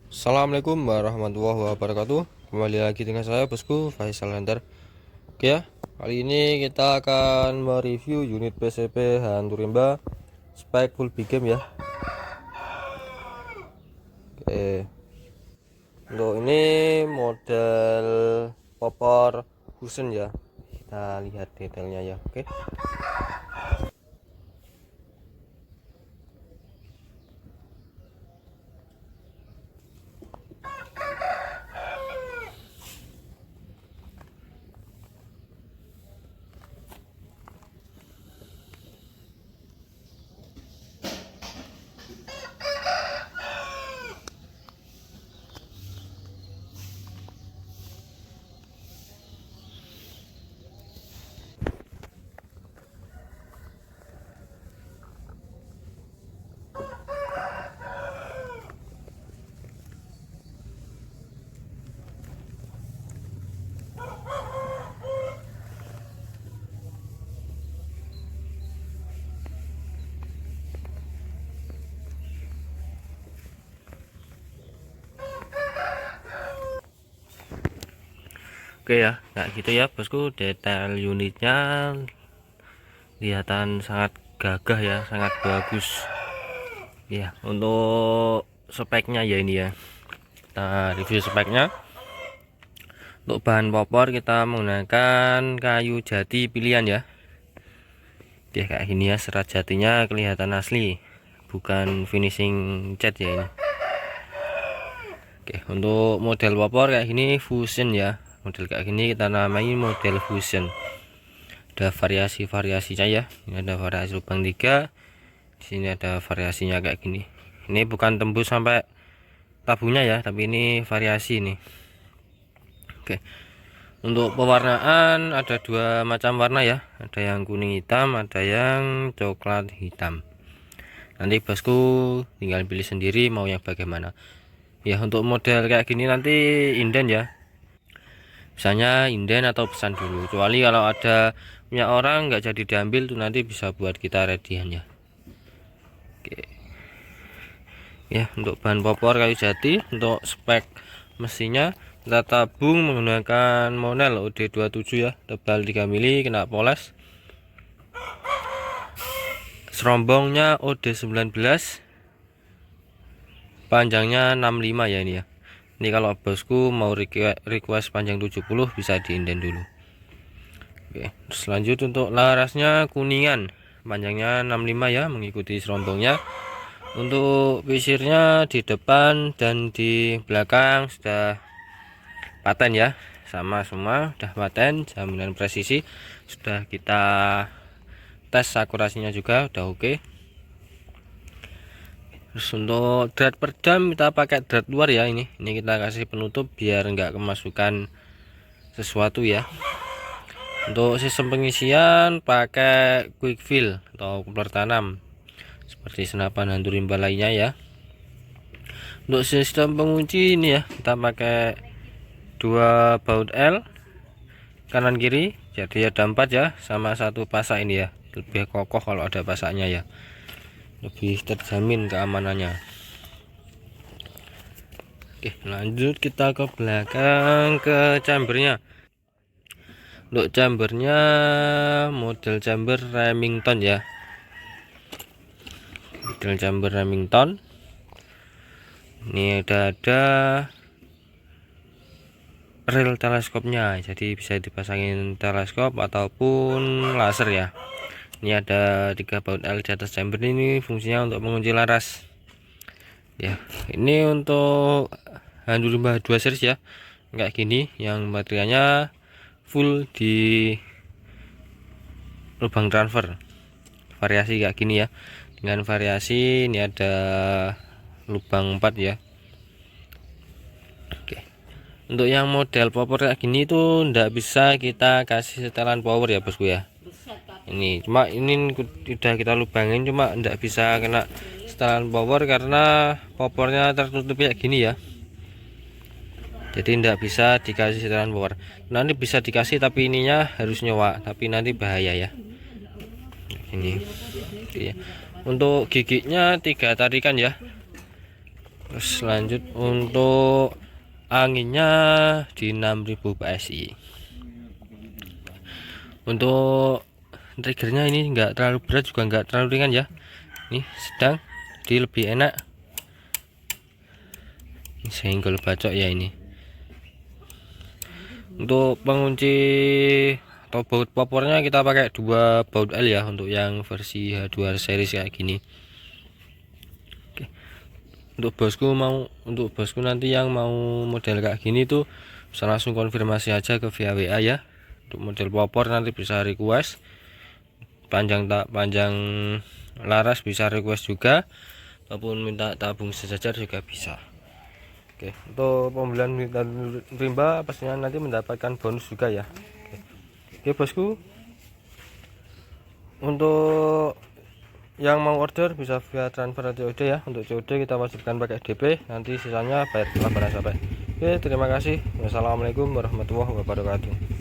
Assalamualaikum warahmatullahi wabarakatuh. Kembali lagi dengan saya bosku Faisal Handar. Oke ya, kali ini kita akan mereview unit PCB hantu rimba spek full big game ya. Oke, untuk ini model popor fusion ya. Kita lihat detailnya ya. Oke. Oke ya, kayak gitu ya bosku, detail unitnya kelihatan sangat gagah ya, sangat bagus ya. Untuk speknya ya ini ya, kita review speknya. Untuk bahan popor kita menggunakan kayu jati pilihan ya. Oke, kayak gini ya, serat jatinya kelihatan asli, bukan finishing cat ya ini. Oke, untuk model popor kayak gini fusion ya. Model kayak gini kita namai model fusion. Ada variasi-variasinya ya. Ini ada variasi lubang 3. Di sini ada variasinya kayak gini. Ini bukan tembus sampai tabungnya ya, tapi ini variasi nih. Oke. Untuk pewarnaan ada dua macam warna ya. Ada yang kuning hitam, ada yang coklat hitam. Nanti bosku tinggal pilih sendiri mau yang bagaimana. Ya, untuk model kayak gini nanti inden ya. Misalnya inden atau pesan dulu, kecuali kalau ada punya orang nggak jadi diambil tuh, nanti bisa buat kita readyan ya. Oke ya, untuk bahan popor kayu jati. Untuk spek mesinnya kita tabung menggunakan Monel OD27 ya, tebal 3 mili, kena poles. Serombongnya OD19, panjangnya 65 ya ini ya. Ini kalau bosku mau request panjang 70 bisa diinden dulu. Oke, terus lanjut untuk larasnya kuningan, panjangnya 65 ya, mengikuti serombongnya. Untuk pisirnya di depan dan di belakang sudah paten ya, sama semua udah paten, jaminan presisi sudah kita tes, akurasinya juga udah oke. Terus untuk drat peredam kita pakai drat luar ya, ini kita kasih penutup biar enggak kemasukan sesuatu ya. Untuk sistem pengisian pakai quick fill atau kupler tanam seperti senapan hantu rimba lainnya ya. Untuk sistem pengunci ini ya, kita pakai dua baut L kanan kiri, jadi ada 4 ya, sama satu pasak ini ya, lebih kokoh kalau ada pasaknya ya, lebih terjamin keamanannya. Oke, lanjut kita ke belakang ke chambernya. Untuk chambernya model chamber Remington ya, model chamber Remington. Ini ada rel teleskopnya, jadi bisa dipasangin teleskop ataupun laser ya. Ini ada 3 baut L di atas chamber, ini fungsinya untuk mengunci laras ya. Ini untuk hantu rimba 2 series ya, kayak gini, yang baterainya full di lubang transfer, variasi kayak gini ya, dengan variasi ini ada lubang 4 ya. Oke, untuk yang model popor kayak gini tuh ndak bisa kita kasih setelan power ya bosku ya. Ini cuma ini udah kita lubangin, cuma ndak bisa kena setelan power karena popornya tertutup kayak gini ya, jadi ndak bisa dikasih setelan power. Nanti bisa dikasih tapi ininya harus nyewa, tapi nanti bahaya ya ini ya. Untuk giginya 3 tarikan ya, Terus lanjut untuk anginnya di 6000 PSI. Untuk triggernya ini enggak terlalu berat juga enggak terlalu ringan ya, ini sedang, jadi lebih enak. Ini senggol bacok ya ini. Untuk pengunci atau baut popornya kita pakai 2 baut L ya, untuk yang versi H2 series kayak gini. Oke. Untuk bosku nanti yang mau model kayak gini tuh bisa langsung konfirmasi aja ke via WA ya. Untuk model popor nanti bisa request, panjang tak panjang laras bisa request juga, ataupun minta tabung sejajar juga bisa. Oke, untuk pembelian rimba pastinya nanti mendapatkan bonus juga ya. Oke bosku, untuk yang mau order bisa via transfer atau COD ya. Untuk COD kita wajibkan pakai DP, nanti sisanya bayar setelah barang sampai. Oke, terima kasih. Wassalamualaikum warahmatullahi wabarakatuh.